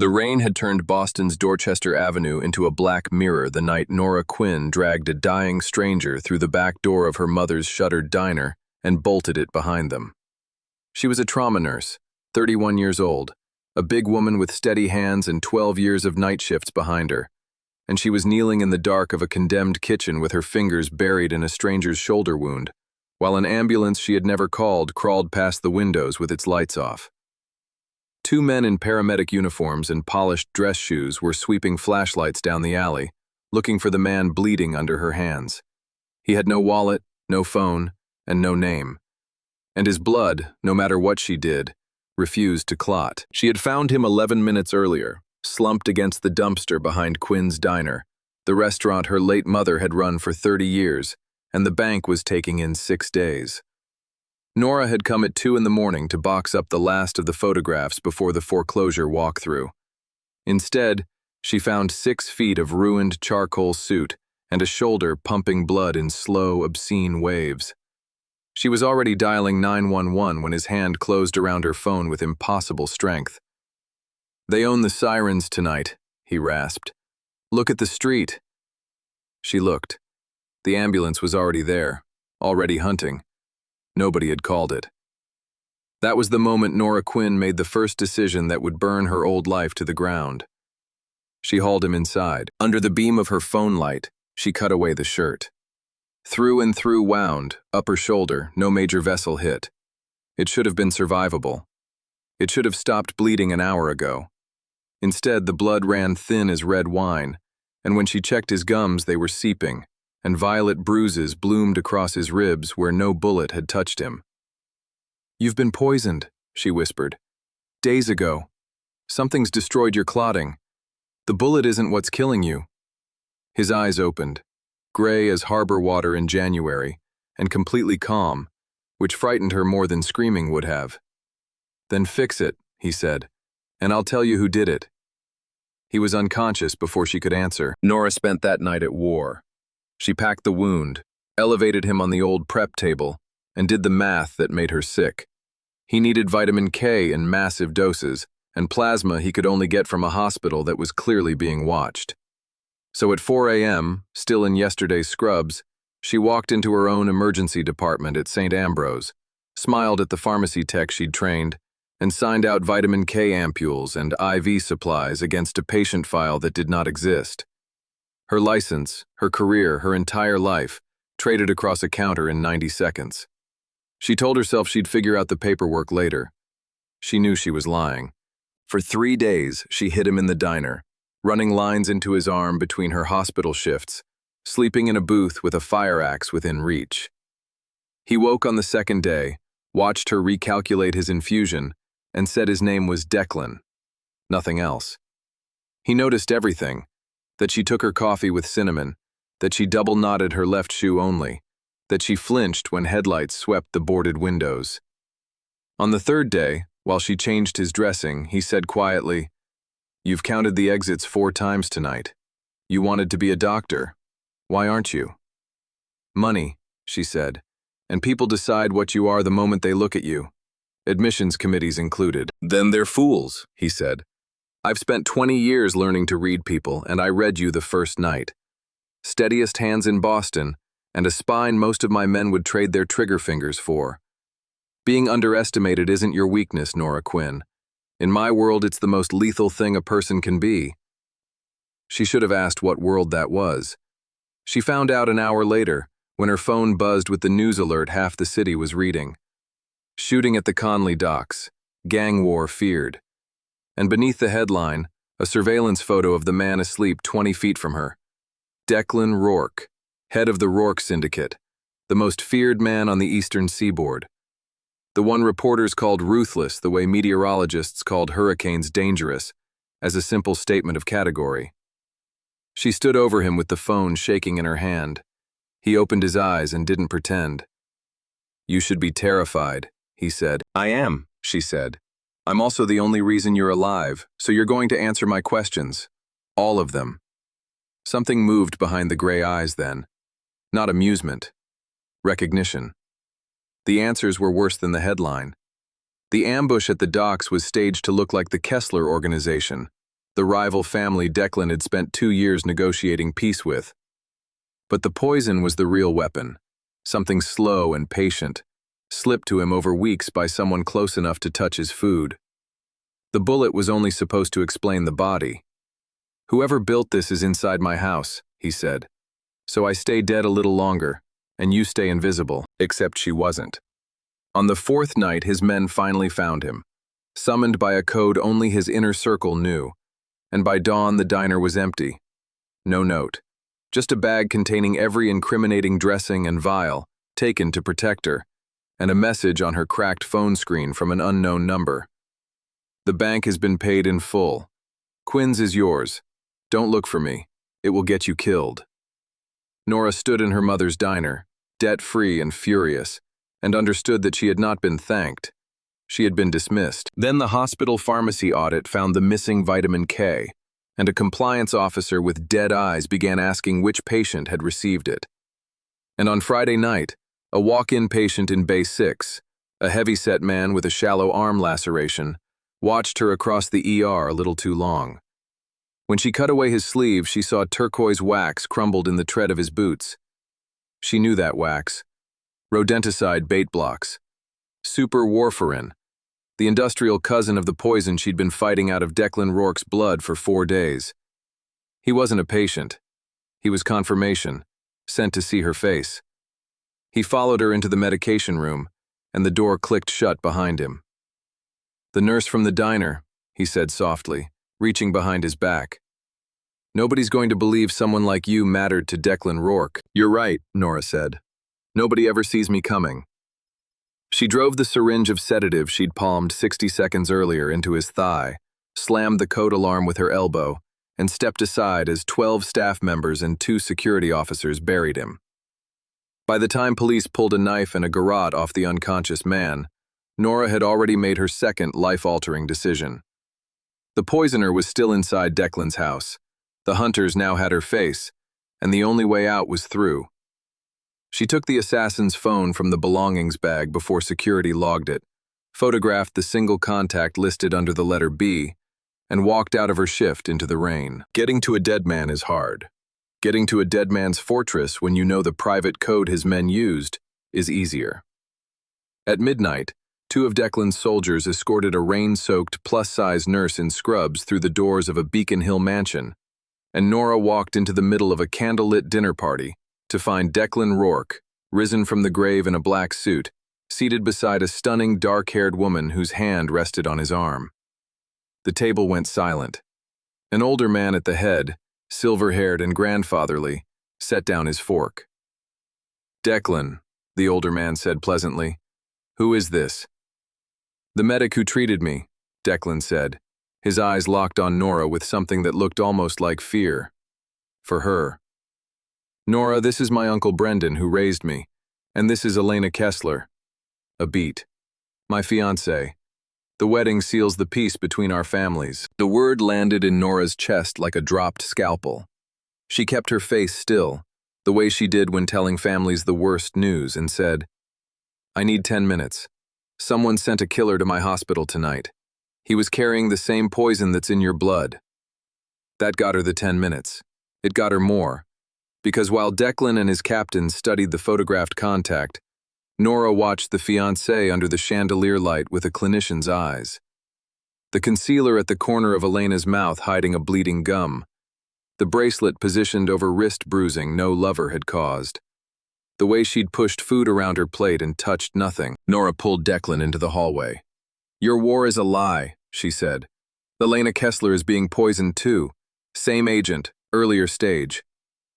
The rain had turned Boston's Dorchester Avenue into a black mirror the night Nora Quinn dragged a dying stranger through the back door of her mother's shuttered diner and bolted it behind them. She was a trauma nurse, 31 years old, a big woman with steady hands and 12 years of night shifts behind her, and she was kneeling in the dark of a condemned kitchen with her fingers buried in a stranger's shoulder wound, while an ambulance she had never called crawled past the windows with its lights off. Two men in paramedic uniforms and polished dress shoes were sweeping flashlights down the alley, looking for the man bleeding under her hands. He had no wallet, no phone, and no name. And his blood, no matter what she did, refused to clot. She had found him 11 minutes earlier, slumped against the dumpster behind Quinn's Diner, the restaurant her late mother had run for 30 years, and the bank was taking in 6 days. Nora had come at 2 in the morning to box up the last of the photographs before the foreclosure walkthrough. Instead, she found 6 feet of ruined charcoal suit and a shoulder pumping blood in slow, obscene waves. She was already dialing 911 when his hand closed around her phone with impossible strength. "They own the sirens tonight," he rasped. "Look at the street." She looked. The ambulance was already there, already hunting. Nobody had called it. That was the moment Nora Quinn made the first decision that would burn her old life to the ground. She hauled him inside. Under the beam of her phone light, she cut away the shirt. Through and through wound, upper shoulder, no major vessel hit. It should have been survivable. It should have stopped bleeding an hour ago. Instead, the blood ran thin as red wine, and when she checked his gums, they were seeping, and violet bruises bloomed across his ribs where no bullet had touched him. "You've been poisoned," she whispered. "Days ago. Something's destroyed your clotting. The bullet isn't what's killing you." His eyes opened, gray as harbor water in January, and completely calm, which frightened her more than screaming would have. "Then fix it," he said, "and I'll tell you who did it." He was unconscious before she could answer. Nora spent that night at war. She packed the wound, elevated him on the old prep table, and did the math that made her sick. He needed vitamin K in massive doses, and plasma he could only get from a hospital that was clearly being watched. So at 4 a.m., still in yesterday's scrubs, she walked into her own emergency department at St. Ambrose, smiled at the pharmacy tech she'd trained, and signed out vitamin K ampules and IV supplies against a patient file that did not exist. Her license, her career, her entire life, traded across a counter in 90 seconds. She told herself she'd figure out the paperwork later. She knew she was lying. For 3 days, she hid him in the diner, running lines into his arm between her hospital shifts, sleeping in a booth with a fire axe within reach. He woke on the second day, watched her recalculate his infusion, and said his name was Declan. Nothing else. He noticed everything. That she took her coffee with cinnamon, that she double-knotted her left shoe only, that she flinched when headlights swept the boarded windows. On the third day, while she changed his dressing, he said quietly, "You've counted the exits 4 times tonight. You wanted to be a doctor. Why aren't you?" "Money," she said, "and people decide what you are the moment they look at you. Admissions committees included." "Then they're fools," he said. "I've spent 20 years learning to read people, and I read you the first night. Steadiest hands in Boston, and a spine most of my men would trade their trigger fingers for. Being underestimated isn't your weakness, Nora Quinn. In my world, it's the most lethal thing a person can be." She should have asked what world that was. She found out an hour later, when her phone buzzed with the news alert half the city was reading. Shooting at the Conley docks. Gang war feared. And beneath the headline, a surveillance photo of the man asleep 20 feet from her. Declan Rourke, head of the Rourke Syndicate, the most feared man on the eastern seaboard. The one reporters called ruthless the way meteorologists called hurricanes dangerous, as a simple statement of category. She stood over him with the phone shaking in her hand. He opened his eyes and didn't pretend. "You should be terrified," he said. "I am," she said. "I'm also the only reason you're alive, so you're going to answer my questions. All of them." Something moved behind the gray eyes then. Not amusement. Recognition. The answers were worse than the headline. The ambush at the docks was staged to look like the Kessler organization, the rival family Declan had spent 2 years negotiating peace with. But the poison was the real weapon, something slow and patient, slipped to him over weeks by someone close enough to touch his food. The bullet was only supposed to explain the body. "Whoever built this is inside my house," he said. "So I stay dead a little longer, and you stay invisible." Except she wasn't. On the 4th night, his men finally found him, summoned by a code only his inner circle knew, and by dawn the diner was empty. No note, just a bag containing every incriminating dressing and vial, taken to protect her, and a message on her cracked phone screen from an unknown number. "The bank has been paid in full. Quinn's is yours. Don't look for me. It will get you killed." Nora stood in her mother's diner, debt-free and furious, and understood that she had not been thanked. She had been dismissed. Then the hospital pharmacy audit found the missing vitamin K, and a compliance officer with dead eyes began asking which patient had received it. And on Friday night, a walk-in patient in Bay 6, a heavy-set man with a shallow arm laceration, watched her across the ER a little too long. When she cut away his sleeve, she saw turquoise wax crumbled in the tread of his boots. She knew that wax. Rodenticide bait blocks. Super warfarin, the industrial cousin of the poison she'd been fighting out of Declan Rourke's blood for 4 days. He wasn't a patient. He was confirmation, sent to see her face. He followed her into the medication room, and the door clicked shut behind him. "The nurse from the diner," he said softly, reaching behind his back. "Nobody's going to believe someone like you mattered to Declan Rourke." "You're right," Nora said. "Nobody ever sees me coming." She drove the syringe of sedative she'd palmed 60 seconds earlier into his thigh, slammed the code alarm with her elbow, and stepped aside as 12 staff members and 2 security officers buried him. By the time police pulled a knife and a garrote off the unconscious man, Nora had already made her second life-altering decision. The poisoner was still inside Declan's house. The hunters now had her face, and the only way out was through. She took the assassin's phone from the belongings bag before security logged it, photographed the single contact listed under the letter B, and walked out of her shift into the rain. Getting to a dead man is hard. Getting to a dead man's fortress when you know the private code his men used is easier. At midnight, 2 of Declan's soldiers escorted a rain-soaked, plus-size nurse in scrubs through the doors of a Beacon Hill mansion, and Nora walked into the middle of a candlelit dinner party to find Declan Rourke, risen from the grave in a black suit, seated beside a stunning dark-haired woman whose hand rested on his arm. The table went silent. An older man at the head, silver-haired and grandfatherly, set down his fork. "Declan," the older man said pleasantly. "Who is this?" "The medic who treated me," Declan said, his eyes locked on Nora with something that looked almost like fear. For her. "Nora, this is my Uncle Brendan who raised me, and this is Elena Kessler." A beat. "My fiancée. The wedding seals the peace between our families." The word landed in Nora's chest like a dropped scalpel. She kept her face still, the way she did when telling families the worst news, and said, "I need 10 minutes. Someone sent a killer to my hospital tonight. He was carrying the same poison that's in your blood." That got her the 10 minutes. It got her more, because while Declan and his captain studied the photographed contact, Nora watched the fiancé under the chandelier light with a clinician's eyes. The concealer at the corner of Elena's mouth hiding a bleeding gum. The bracelet positioned over wrist bruising no lover had caused. The way she'd pushed food around her plate and touched nothing. Nora pulled Declan into the hallway. "Your war is a lie," she said. "Elena Kessler is being poisoned too. Same agent, earlier stage.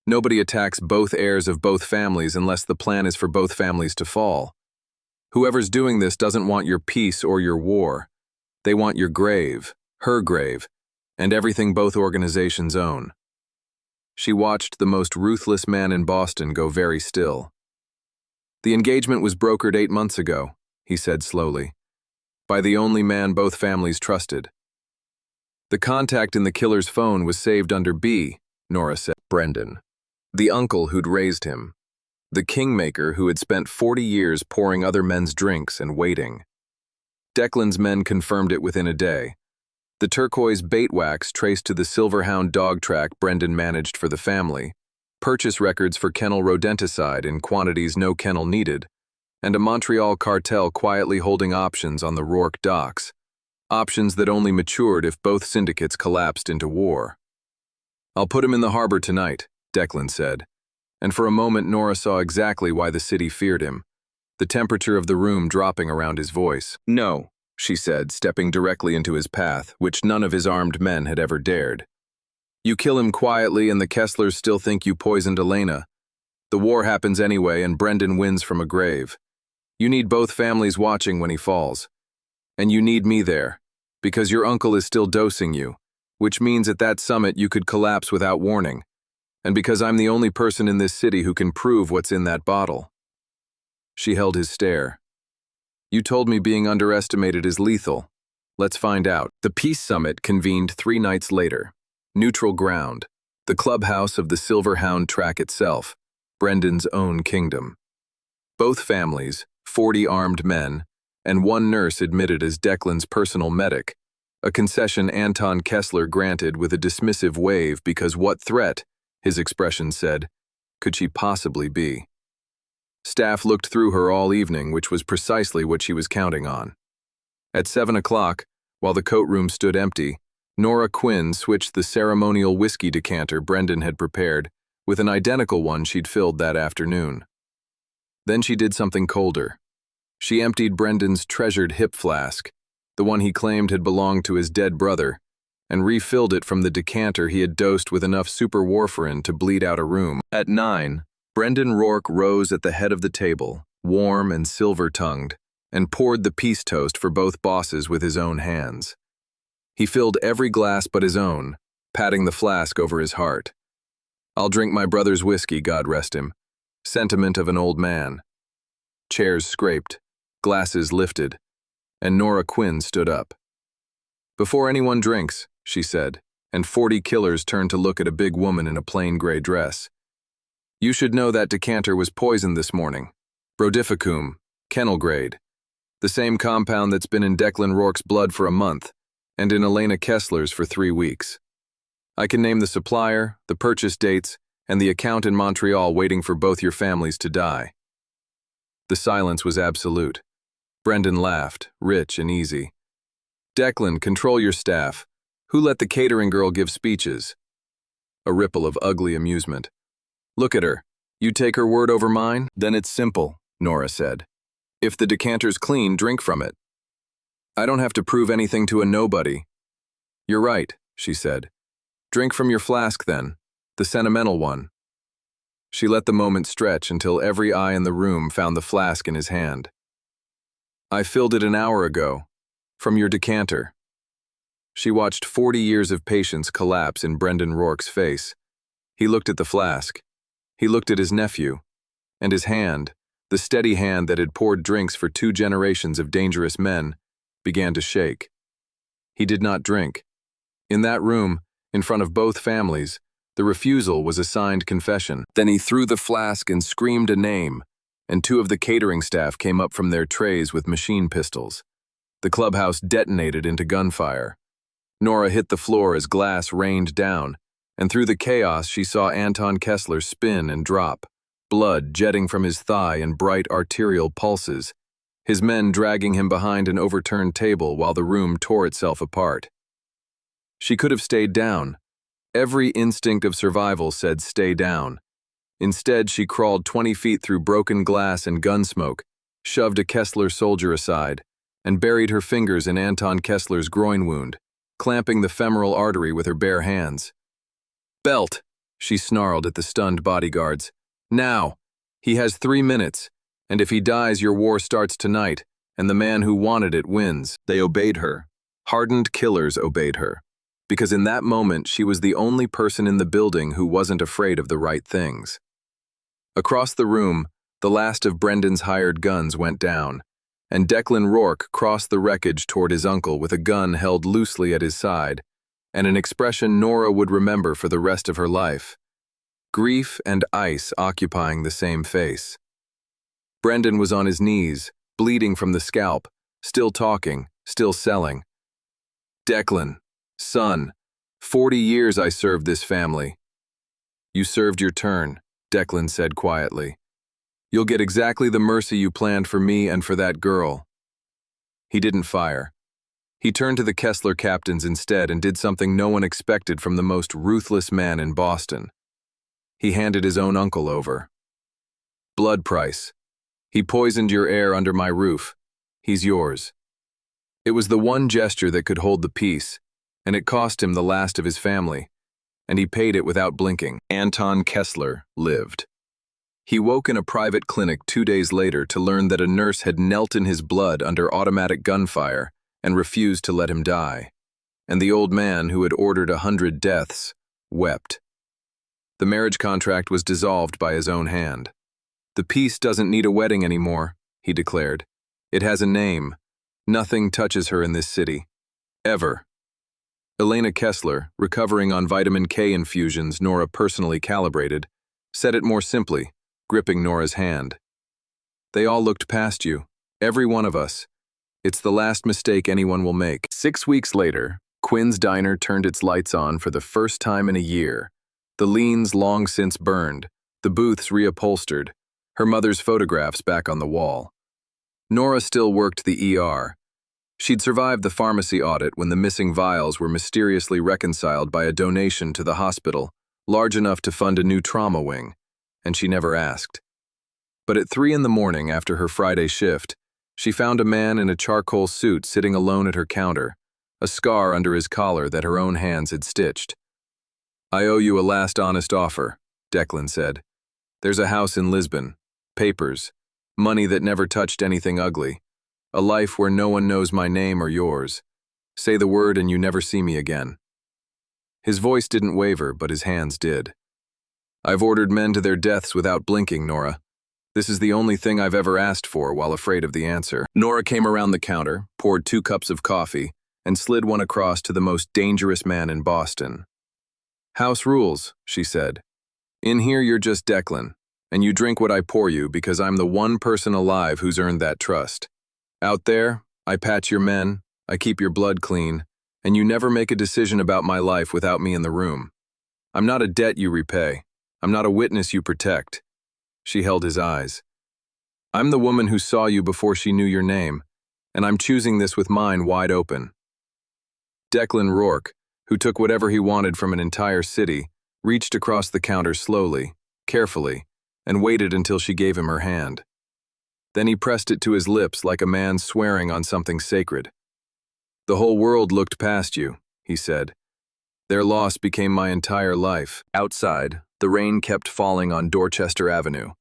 Nobody attacks both heirs of both families unless the plan is for both families to fall. Whoever's doing this doesn't want your peace or your war. They want your grave, her grave, and everything both organizations own." She watched the most ruthless man in Boston go very still. "The engagement was brokered 8 months ago," he said slowly, "by the only man both families trusted. The contact in the killer's phone was saved under B," Nora said. "Brendan. The uncle who'd raised him. The kingmaker who had spent 40 years pouring other men's drinks and waiting. Declan's men confirmed it within a day. The turquoise bait wax traced to the Silverhound dog track Brendan managed for the family, purchase records for kennel rodenticide in quantities no kennel needed, and a Montreal cartel quietly holding options on the Rourke docks, options that only matured if both syndicates collapsed into war. "I'll put him in the harbor tonight," Declan said, and for a moment Nora saw exactly why the city feared him, the temperature of the room dropping around his voice. "No," she said, stepping directly into his path, which none of his armed men had ever dared. "You kill him quietly and the Kesslers still think you poisoned Elena. The war happens anyway and Brendan wins from a grave. You need both families watching when he falls. And you need me there, because your uncle is still dosing you, which means at that summit you could collapse without warning, and because I'm the only person in this city who can prove what's in that bottle." She held his stare. "You told me being underestimated is lethal. Let's find out." The peace summit convened 3 nights later. Neutral ground, the clubhouse of the Silverhound track itself, Brendan's own kingdom. Both families, 40 armed men, and 1 nurse admitted as Declan's personal medic, a concession Anton Kessler granted with a dismissive wave because what threat, his expression said, could she possibly be? Staff looked through her all evening, which was precisely what she was counting on. At 7 o'clock, while the coat room stood empty, Nora Quinn switched the ceremonial whiskey decanter Brendan had prepared with an identical one she'd filled that afternoon. Then she did something colder. She emptied Brendan's treasured hip flask, the one he claimed had belonged to his dead brother, and refilled it from the decanter he had dosed with enough superwarfarin to bleed out a room. At 9, Brendan Rourke rose at the head of the table, warm and silver-tongued, and poured the peace toast for both bosses with his own hands. He filled every glass but his own, patting the flask over his heart. "I'll drink my brother's whiskey, God rest him." Sentiment of an old man. Chairs scraped, glasses lifted, and Nora Quinn stood up. "Before anyone drinks," she said, and 40 killers turned to look at a big woman in a plain gray dress. "You should know that decanter was poisoned this morning. Brodifacoum, kennel grade. The same compound that's been in Declan Rourke's blood for a month, and in Elena Kessler's for 3 weeks. I can name the supplier, the purchase dates, and the account in Montreal waiting for both your families to die." The silence was absolute. Brendan laughed, rich and easy. "Declan, control your staff. Who let the catering girl give speeches?" A ripple of ugly amusement. "Look at her. You take her word over mine? Then it's simple," Nora said. "If the decanter's clean, drink from it. I don't have to prove anything to a nobody." "You're right," she said. "Drink from your flask then, the sentimental one." She let the moment stretch until every eye in the room found the flask in his hand. "I filled it an hour ago, from your decanter." She watched 40 years of patience collapse in Brendan Rourke's face. He looked at the flask. He looked at his nephew. And his hand, the steady hand that had poured drinks for 2 generations of dangerous men, began to shake. He did not drink. In that room, in front of both families, the refusal was a signed confession. Then he threw the flask and screamed a name, and 2 of the catering staff came up from their trays with machine pistols. The clubhouse detonated into gunfire. Nora hit the floor as glass rained down, and through the chaos she saw Anton Kessler spin and drop, blood jetting from his thigh in bright arterial pulses, his men dragging him behind an overturned table while the room tore itself apart. She could have stayed down. Every instinct of survival said stay down. Instead, she crawled 20 feet through broken glass and gun smoke, shoved a Kessler soldier aside, and buried her fingers in Anton Kessler's groin wound, clamping the femoral artery with her bare hands. "Belt," she snarled at the stunned bodyguards. "Now! He has 3 minutes, and if he dies your war starts tonight, and the man who wanted it wins." They obeyed her. Hardened killers obeyed her, because in that moment she was the only person in the building who wasn't afraid of the right things. Across the room, the last of Brendan's hired guns went down, and Declan Rourke crossed the wreckage toward his uncle with a gun held loosely at his side, and an expression Nora would remember for the rest of her life. Grief and ice occupying the same face. Brendan was on his knees, bleeding from the scalp, still talking, still selling. "Declan," Son, 40 years I served this family. You served your turn, Declan said quietly. You'll get exactly the mercy you planned for me and for that girl. He didn't fire. He turned to the Kessler captains instead and did something no one expected from the most ruthless man in Boston. He handed his own uncle over. Blood price. He poisoned your heir under my roof. He's yours. It was the one gesture that could hold the peace, and it cost him the last of his family, and he paid it without blinking. Anton Kessler lived. He woke in a private clinic 2 days later to learn that a nurse had knelt in his blood under automatic gunfire and refused to let him die, and the old man who had ordered 100 deaths wept. The marriage contract was dissolved by his own hand. The peace doesn't need a wedding anymore, he declared. It has a name. Nothing touches her in this city. Ever. Elena Kessler, recovering on vitamin K infusions Nora personally calibrated, said it more simply, gripping Nora's hand. They all looked past you, every one of us. It's the last mistake anyone will make. 6 weeks later, Quinn's diner turned its lights on for the first time in a year. The leans long since burned, the booths reupholstered, her mother's photographs back on the wall. Nora still worked the ER. She'd survived the pharmacy audit when the missing vials were mysteriously reconciled by a donation to the hospital, large enough to fund a new trauma wing, and she never asked. But at 3 in the morning after her Friday shift, she found a man in a charcoal suit sitting alone at her counter, a scar under his collar that her own hands had stitched. I owe you a last honest offer, Declan said. There's a house in Lisbon, papers, money that never touched anything ugly, a life where no one knows my name or yours. Say the word and you never see me again. His voice didn't waver, but his hands did. I've ordered men to their deaths without blinking, Nora. This is the only thing I've ever asked for while afraid of the answer. Nora came around the counter, poured 2 cups of coffee, and slid one across to the most dangerous man in Boston. House rules, she said. In here you're just Declan, and you drink what I pour you because I'm the one person alive who's earned that trust. Out there, I patch your men, I keep your blood clean, and you never make a decision about my life without me in the room. I'm not a debt you repay. I'm not a witness you protect. She held his eyes. I'm the woman who saw you before she knew your name, and I'm choosing this with mine wide open. Declan Rourke, who took whatever he wanted from an entire city, reached across the counter slowly, carefully, and waited until she gave him her hand. Then he pressed it to his lips like a man swearing on something sacred. The whole world looked past you, he said. Their loss became my entire life. Outside, the rain kept falling on Dorchester Avenue.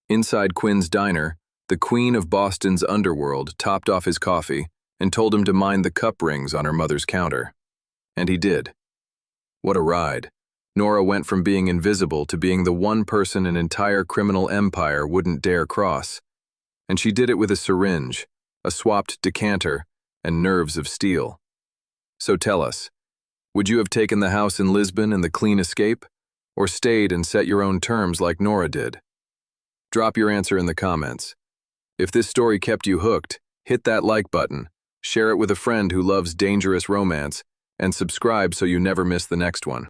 Inside Quinn's diner, the queen of Boston's underworld topped off his coffee and told him to mind the cup rings on her mother's counter. And he did. What a ride. Nora went from being invisible to being the one person an entire criminal empire wouldn't dare cross. And she did it with a syringe, a swapped decanter, and nerves of steel. So tell us, would you have taken the house in Lisbon and the clean escape, or stayed and set your own terms like Nora did? Drop your answer in the comments. If this story kept you hooked, hit that like button, share it with a friend who loves dangerous romance, and subscribe so you never miss the next one.